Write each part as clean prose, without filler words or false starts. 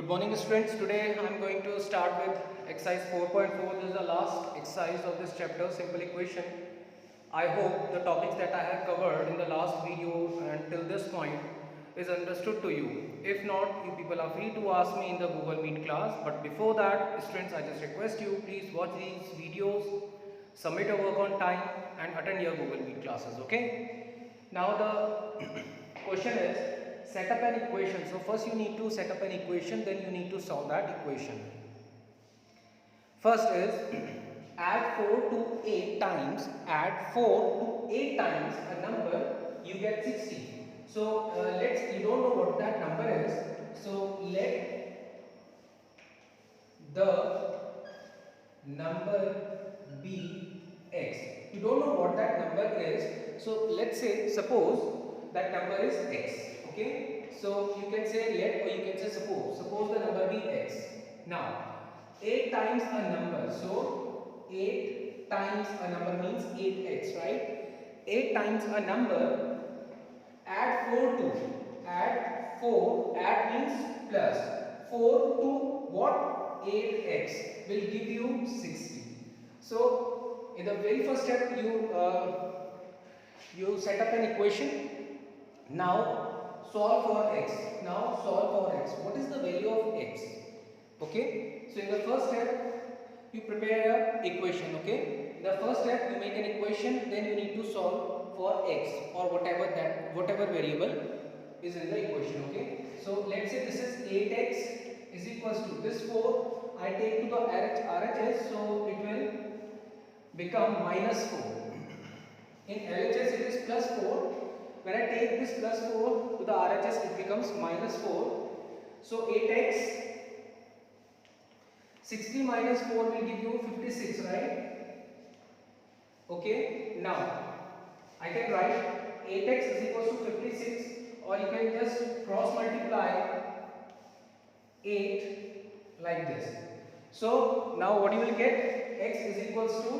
Good morning students. Today I am going to start with exercise 4.4. This is the last exercise of this chapter, simple equation. I hope the topics that I have covered in the last video until this point is understood to you. If not, you people are free to ask me in the Google Meet class. But before that, students, I just request you, please watch these videos, submit your work on time and attend your Google Meet classes, okay? Now the question is, set up an equation. So first you need to set up an equation, then you need to solve that equation. First is add 4 to 8 times, add 4 to 8 times a number, you get 60. So you don't know what that number is. So let the number be x. You don't know what that number is. So let's say, suppose that number is x. Okay, so you can say let, or you can say suppose the number be x. Now 8 times a number, so 8 times a number means 8x, right? 8 times a number, add 4 to, add means plus 4 to what? 8x will give you 60. So in the very first step you set up an equation. Now solve for x. Now solve for x. What is the value of x? Okay. So in the first step, you prepare an equation. Okay. In the first step, you make an equation. Then you need to solve for x or whatever variable is in the equation. Okay. So let's say this is 8x is equals to this 4. I take to the RHS, so it will become minus 4. In LHS, it is plus 4. When I take this plus 4 to the RHS, it becomes minus 4. So 8x, 60 minus 4 will give you 56, right? Okay, now I can write 8x is equals to 56, or you can just cross multiply 8 like this. So now what you will get? X is equals to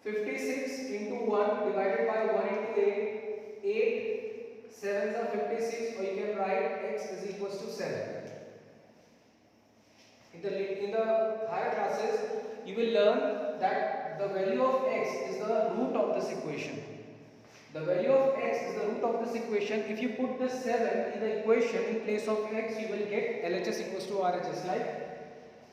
56 into 1 divided by 1 into 8. 8 7s are 56, or you can write x is equals to 7. In the higher classes, you will learn that the value of x is the root of this equation. The value of x is the root of this equation. If you put the 7 in the equation in place of x, you will get LHS equals to RHS, like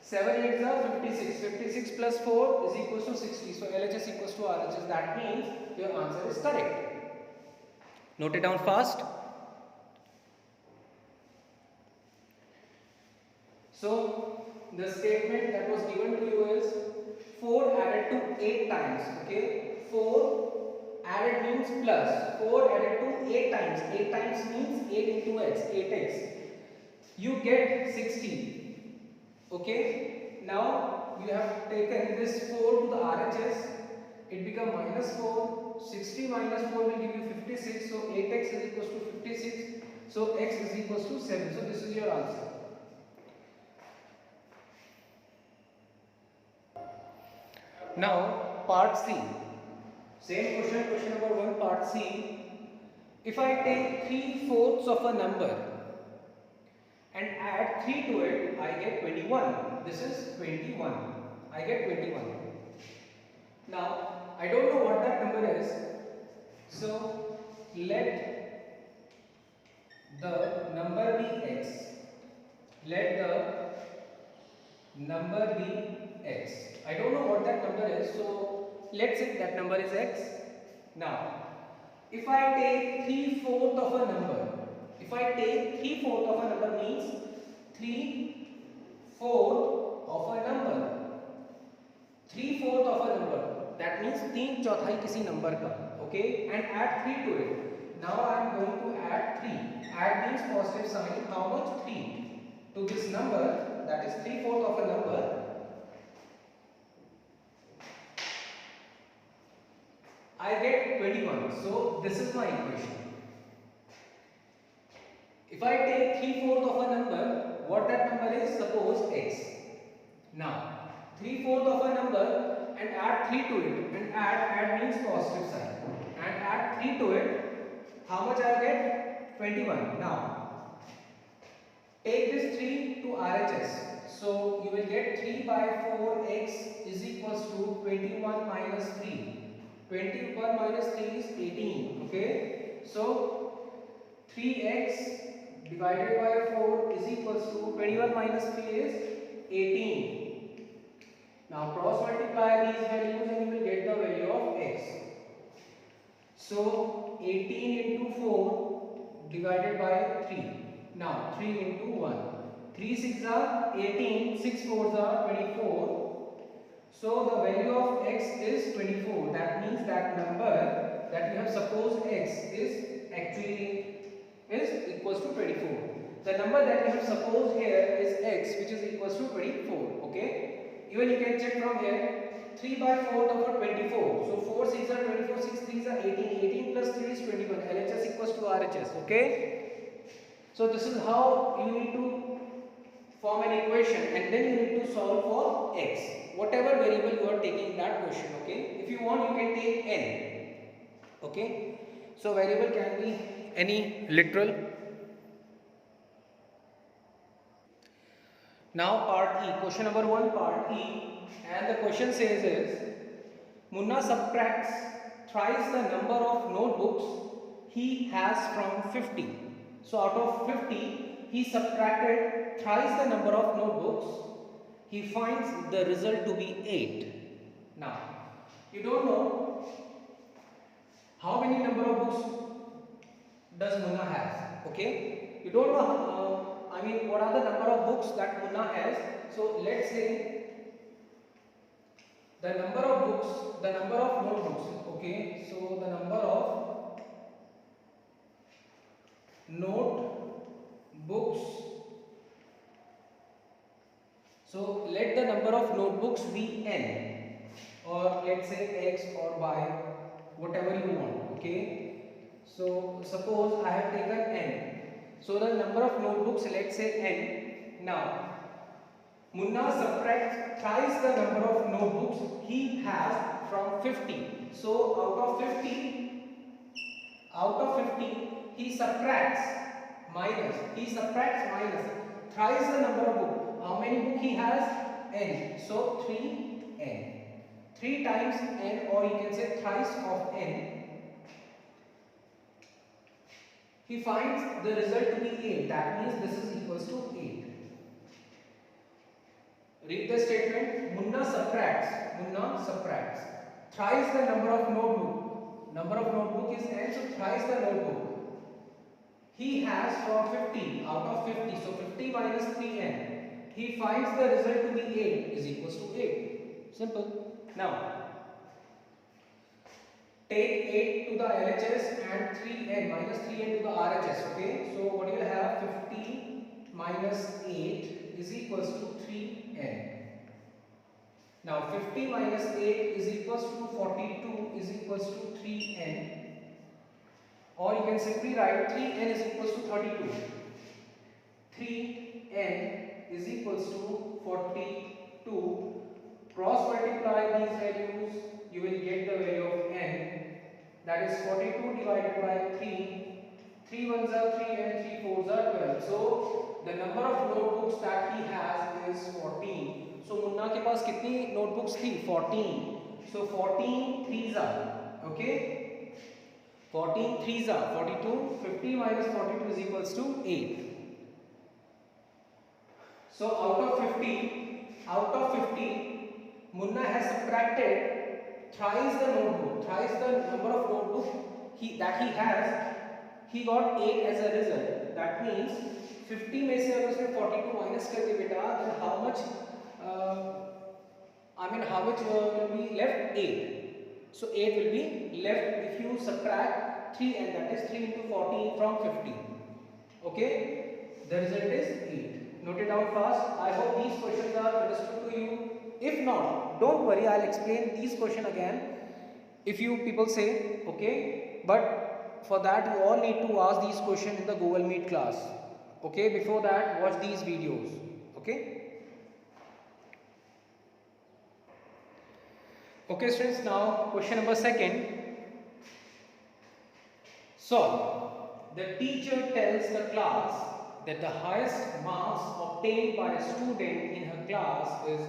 7 8s are 56. 56 plus 4 is equals to 60. So LHS equals to RHS. That means your answer is correct. Note it down fast. So the statement that was given to you is 4 added to 8 times. Okay, 4 added means plus, 4 added to 8 times. 8 times means 8 into x, 8x. You get 60. Okay, now you have taken this 4 to the RHS. It becomes minus 4. 60 minus 4 will give you 56. So 8x is equals to 56. So x is equals to 7. So this is your answer. Now part C. Same question, question number 1, part C. If I take 3/4 of a number and add 3 to it, I get 21. This is 21. I get 21. Now I don't know what that number is, so let the number be x. Let the number be x. I don't know what that number is, so let's say that number is x. Now, if I take 3/4 of a number, if I take 3/4 of a number means 3/4 of a number. 3/4 of a number. That means 3/4 किसी number का, okay, and add 3 to it. Now I am going to add 3. Add means positive sign. How much? 3 to this number, that is 3/4 of a number. I get 21. So this is my equation. If I take 3/4 of a number, what that number is? Suppose x. Now 3/4 of a number and add 3 to it, and add means positive sign, and add 3 to it, how much I get? 21. Now Take this 3 to RHS. So you will get 3 by 4x is equals to 21 minus 3. 21 minus 3 is 18. Okay. So 3x divided by 4 is equals to 21 minus 3 is 18. Now cross multiply these values and you will get the value of x. So 18 into 4 divided by 3. Now 3 into 1. 3 6 are 18, 6 4s are 24. So the value of x is 24. That means that number that you have supposed x is actually is equals to 24. The number that you have supposed here is x, which is equals to 24. Okay. Even you can check from here. 3 by 4 over 24. So 4 6 are 24, 6 3s are 18. 18 plus 3 is 21. LHS equals to RHS. Okay. So this is how you need to form an equation, and then you need to solve for x. Whatever variable you are taking in that question. Okay. If you want, you can take n. Okay. So variable can be any literal. Now part E, question number 1, part E, and the question says is, Munna subtracts thrice the number of notebooks he has from 50. So out of 50, he subtracted thrice the number of notebooks. He finds the result to be 8. Now, you don't know how many number of books does Munna has. Okay, you don't know. What are the number of books that Munna has? So let's say the number of books, the number of notebooks. Okay, so the number of notebooks. So let the number of notebooks be n, or let's say x or y, whatever you want. Okay, so suppose I have taken n. So the number of notebooks, let's say n. Now Munna subtracts thrice the number of notebooks he has from 50. So out of 50, he subtracts minus thrice the number of books. How many books he has? N. So 3n. 3 times n, or you can say thrice of n. He finds the result to be 8. That means this is equals to 8. Read the statement. Munna subtracts thrice the number of notebook. Number of notebook is n, so thrice the notebook he has from 50. Out of 50, so 50 minus 3n. He finds the result to be 8 is equals to 8. Simple. Now take 8 to the LHS and 3n minus 3n to the RHS. Okay, so what you will have, 50 minus 8 is equals to 3n. Now 50 minus 8 is equals to 42 is equals to 3n, or you can simply write 3n is equals to 32. 3n is equals to 42. Cross multiply these values, you will get the value of n, that is 42 divided by 3. 3 ones are 3 and 3 fours are 12. So the number of notebooks that he has is 14. So Munna के पास कितनी notebooks थी? 14. So 14 threes are, okay, 14 threes are 42. 50 minus 42 is equals to 8. So out of 50, Munna has subtracted thrice the notebook, thrice the number of notebook that he has. He got 8 as a result. That means 50 में से अगर उसने 42 minus कर दिया बेटा, then how much will be left? 8. So 8 will be left if you subtract 3, and that is 3 into 14 from 50. Okay, the result is 8. Note it down fast. I hope these questions are understood to you. If not, don't worry, I'll explain these questions again if you people say, okay, but for that you all need to ask these questions in the Google Meet class. Okay, before that watch these videos. Okay. Okay students, now question number 2. Solve. The teacher tells the class that the highest marks obtained by a student in her class is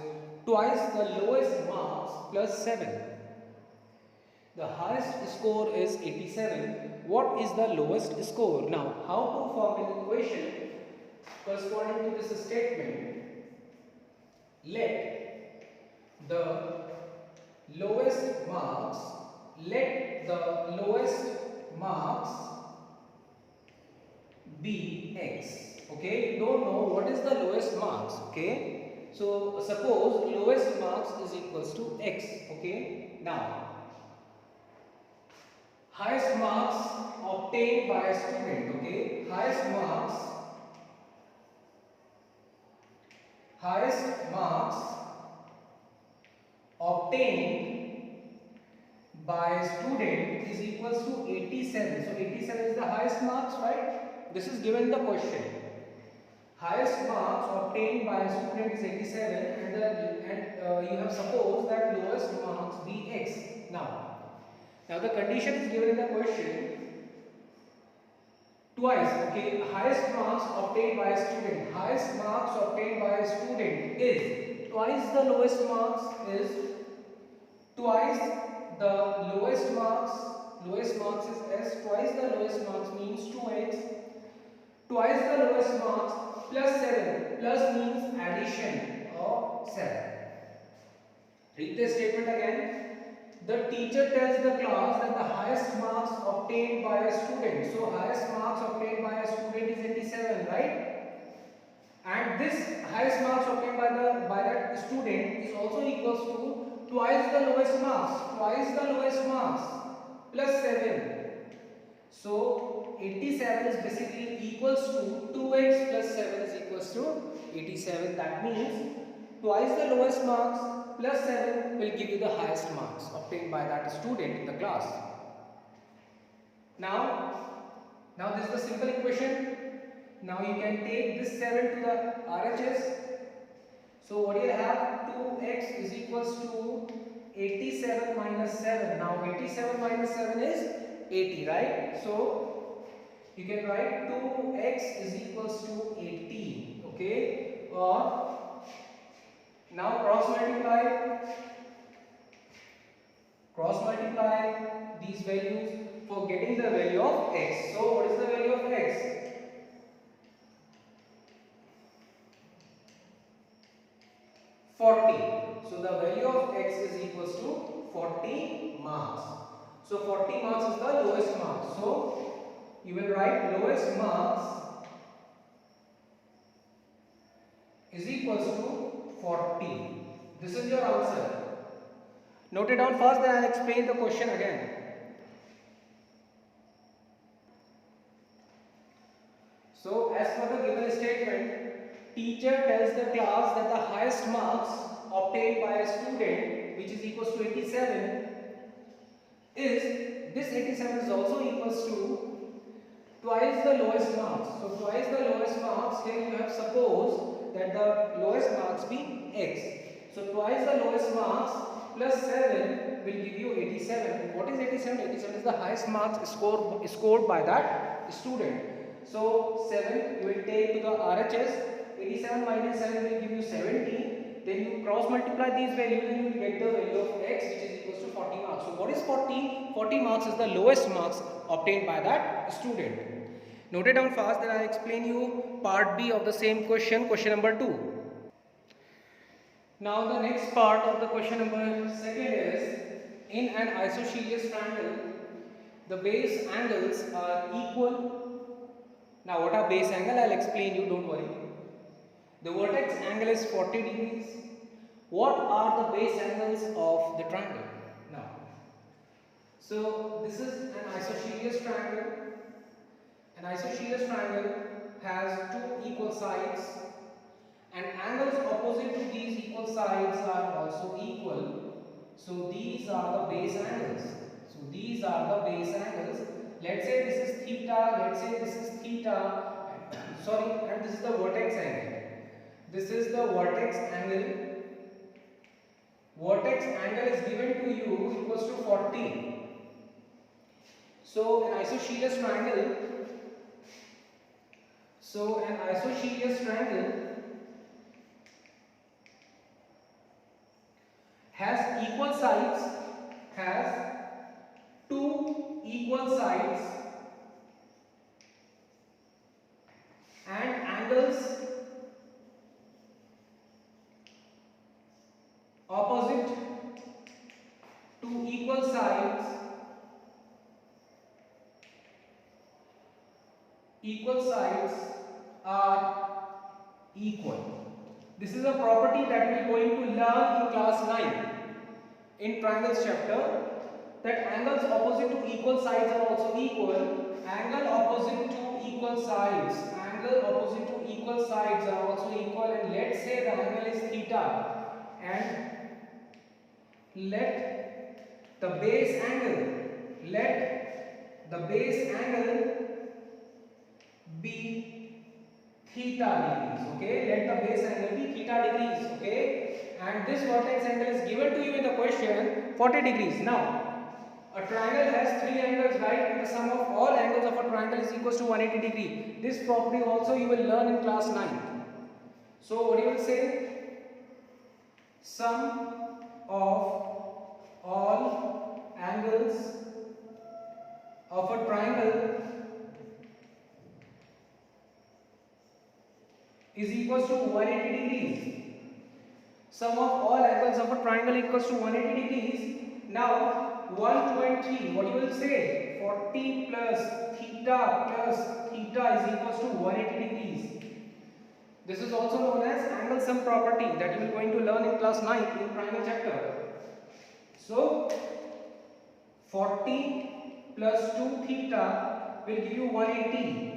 twice the lowest marks plus 7. The highest score is 87. What is the lowest score? Now, how to form an equation corresponding to this statement? Let the lowest marks, be x. Okay, you don't know what is the lowest marks. Okay, so suppose lowest marks is equals to x. Okay, now highest marks obtained by a student. Okay, highest marks obtained by a student is equals to 87. So 87 is the highest marks, right? This is given in the question. Highest marks obtained by a student is 87, and you have supposed that lowest marks be x. Now the condition is given in the question. Twice, okay, highest marks obtained by a student. Highest marks obtained by a student is twice the lowest marks is twice the lowest marks. Lowest marks is s. Twice the lowest marks means 2x. Twice the lowest marks plus 7. Plus means addition of 7. Read the statement again. The teacher tells the class that the highest marks obtained by a student. So highest marks obtained by a student is 87, right? And this highest marks obtained by that student is also equals to twice the lowest marks. Twice the lowest marks plus 7. So 87 is basically equals to 2x plus 7 is equals to 87. That means twice the lowest marks plus 7 will give you the highest marks obtained by that student in the class. Now this is the simple equation. Now you can take this 7 to the RHS. So what do you have? 2x is equals to 87 minus 7. Now 87 minus 7 is 80, right? So you can write 2x is equals to 80. Okay, or now cross multiply these values for getting the value of x. So what is the value of x? So the value of x is equals to 40 marks. So 40 marks is the lowest mark. So you will write lowest marks is equals to 40. This is your answer. Note it down first, then I will explain the question again. So as per the given statement, teacher tells the class that the highest marks obtained by a student, which is equals to 87, is this 87 is also equals to twice the lowest marks. So twice the lowest marks, here you have supposed that the lowest marks be x. So twice the lowest marks plus 7 will give you 87. What is 87? 87 is the highest marks scored by that student. So 7 you will take to the RHS. 87 minus 7 will give you 70. Then you cross multiply these values and you will get the value of x, which is equals to 40 marks. So what is 40? 40 marks is the lowest marks obtained by that student. Note it down fast, then I will explain you part B of the same question, question number 2. Now the next part of the question number 2 is, in an isosceles triangle, the base angles are equal. Now what are base angle? I will explain you, don't worry. The vertex angle is 40 degrees. What are the base angles of the triangle? Now, so this is an isosceles triangle. An isosceles triangle has two equal sides, and angles opposite to these equal sides are also equal. So these are the base angles. So these are the base angles. Let's say this is theta. Let's say this is theta. Sorry, and this is the vertex angle. This is the vertex angle. Vertex angle is given to you equals to 40. So an isosceles triangle. So an isosceles triangle has equal sides, has two equal sides and angles opposite to equal sides are equal. This is a property that we are going to learn in class 9 in triangles chapter, that angles opposite to equal sides are also equal. Angle opposite to equal sides are also equal, and let's say the angle is theta, and let the base angle be theta degrees. Okay, let the base angle be theta degrees. Okay, and this vertex angle is given to you in the question 40 degrees. Now a triangle has three angles, right? And the sum of all angles of a triangle is equals to 180 degree. This property also you will learn in class 9. So what you will say? Sum of all angles of a triangle is equals to 180 degrees. Sum of all angles of a triangle equals to 180 degrees. Now 1, 2 and 3, what you will say? 40 plus theta is equals to 180 degrees. This is also known as angle sum property that you are going to learn in class 9 in triangle chapter. So 40 plus 2 theta will give you 180.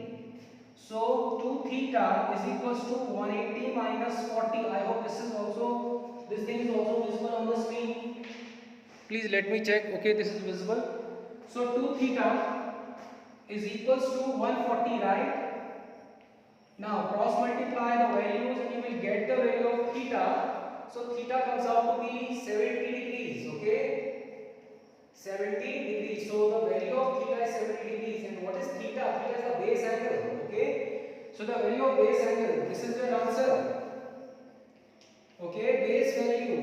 So 2 theta is equals to 180 minus 40. I hope this thing is also visible on the screen. Please let me check. Okay, this is visible. So 2 theta is equals to 140, right? Now cross multiply the values and you will get the value of theta. So theta comes out to be 70 degrees. Okay, 70 degrees. So the value of theta is 70 degrees. And what is theta? Theta is the base angle. Okay, so the value of base angle, this is your answer. Okay, base angle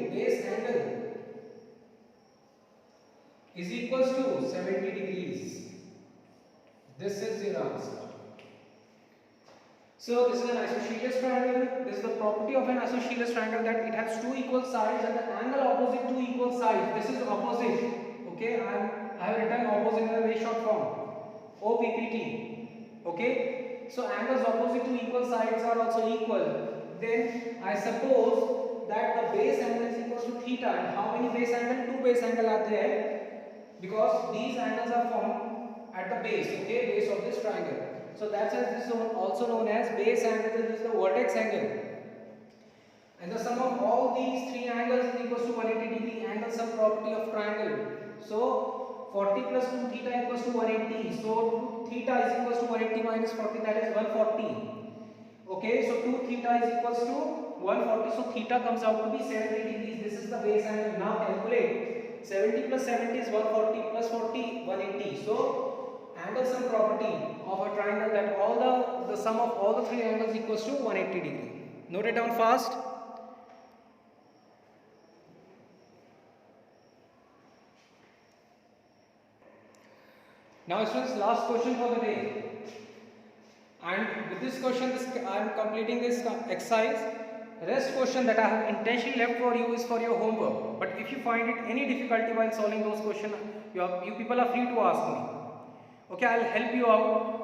is equals to 70 degrees. This is your answer. So this is an isosceles triangle. This is the property of an isosceles triangle, that it has two equal sides and the angle opposite to equal sides. This is opposite. Okay, I have written opposite in a very short form. OPPT. Okay, so angles opposite to equal sides are also equal. Then I suppose that the base angle is equals to theta. And how many base angle? Two base angle are there, because these angles are formed at the base. Okay, base of this triangle. So that's why this is also known as base angle. This is the vertex angle. And the sum of all these three angles is equals to 180 degree. Angle sum property of triangle. So 40 plus 2 theta equals to 180. So 2 theta is equals to 180 minus 40, that is 140. Okay, so 2 theta is equals to 140. So theta comes out to be 70 degrees. This is the base angle. Now calculate. 70 plus 70 is 140 plus 40 180. So angle sum property of a triangle, that all the sum of all the three angles equals to 180 degree. Note it down fast. Now students, last question for the day, and with this question I am completing this exercise. Rest question that I have intentionally left for you is for your homework, but if you find it any difficulty while solving those questions, you people are free to ask me. Okay, I'll help you out.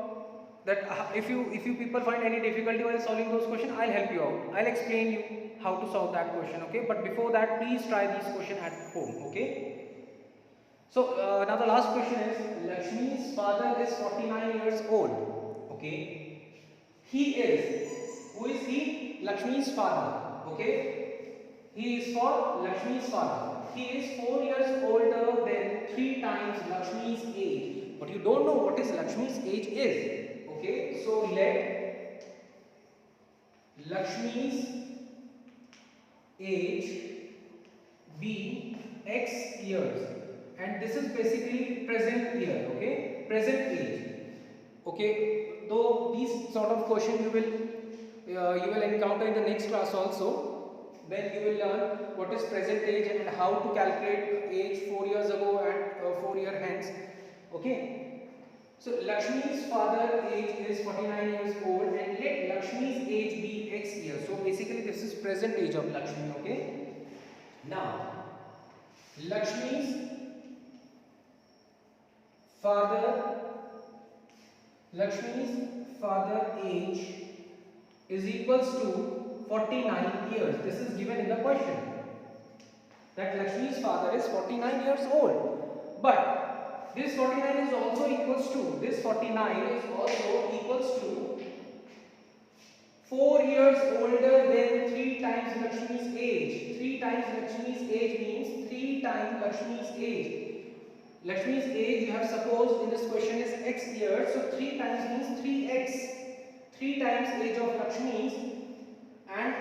That if you people find any difficulty while solving those questions, I'll help you out. I'll explain you how to solve that question. Okay, but before that, please try these questions at home. Okay. So now the last question is, Lakshmi's father is 49 years old. Okay, who is he? Lakshmi's father. Okay, he is for Lakshmi's father. He is 4 years older than 3 times Lakshmi's age. But you don't know what is Lakshmi's age is. Okay, so let Lakshmi's age be x years, and this is basically present year. Okay, present age. Okay, though these sort of question you will encounter in the next class also. Then you will learn what is present age and how to calculate age 4 years ago and 4 year hence. Okay. So Lakshmi's father age is 49 years old and let Lakshmi's age be X years. So basically this is present age of Lakshmi. Okay. Now Lakshmi's father age is equals to 49 years. This is given in the question that Lakshmi's father is 49 years old. But this 49 is also equals to, this 49 is also equals to 4 years older than 3 times Lakshmi's age. 3 times Lakshmi's age means 3 times Lakshmi's age. Lakshmi's age you have supposed in this question is X years. So 3 times means 3x. 3 times age of Lakshmi's, and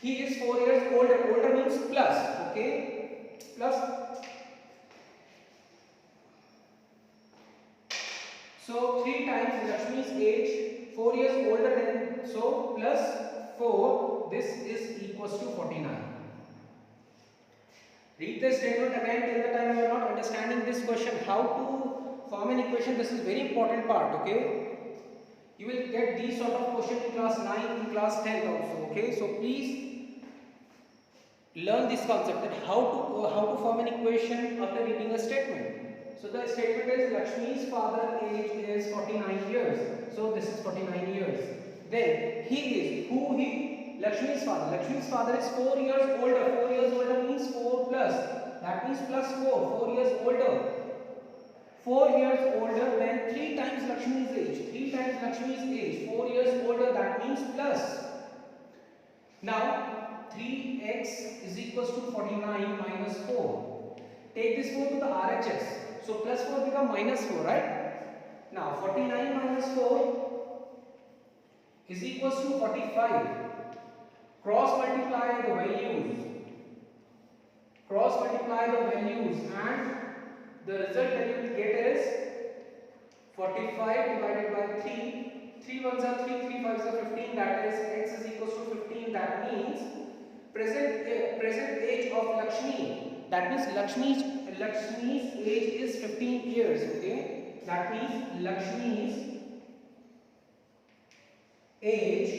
he is 4 years older. Older means plus. Okay. Plus. So 3 times Lakshmi's age, 4 years older than, so plus 4, this is equals to 49. Read the statement again till the time you are not understanding this question. How to form an equation, this is very important part. Okay. You will get these sort of question in class 9, in class 10 also. Okay. So please learn this concept that how to form an equation after reading a statement. So the statement is Lakshmi's father age is 49 years. So this is 49 years. Then he is, who he? Lakshmi's father. Lakshmi's father is 4 years older. 4 years older means 4 plus. That means plus 4. 4 years older. 4 years older than 3 times Lakshmi's age. 3 times Lakshmi's age. 4 years older, that means plus. Now 3x is equals to 49 minus 4. Take this 4 to the RHS. So plus 4 become minus 4, right? Now 49 minus 4 is equals to 45. Cross multiply the values. Cross multiply the values and the result that you will get is 45 divided by 3. 3 ones are 3, 3 5s are 15. That is x is equals to 15. That means present age of Lakshmi. That means Lakshmi's age is 15 years. Okay. That means Lakshmi's age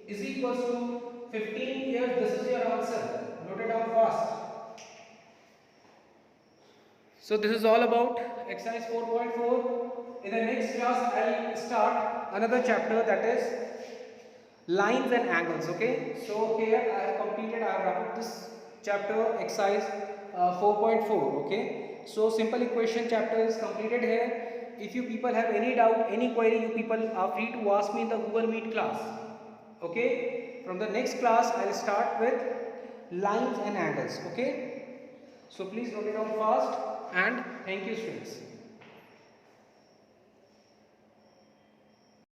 is equals to 15 years. This is your answer. Note it down fast. So this is all about exercise 4.4. In the next class, I will start another chapter, that is lines and angles. Okay. So here I have completed, I have wrapped up this chapter, exercise 4.4. Okay. So simple equation chapter is completed here. If you people have any doubt, any query, you people are free to ask me in the Google Meet class. Okay. From the next class, I will start with lines and angles. Okay. So please note it down fast, and thank you students.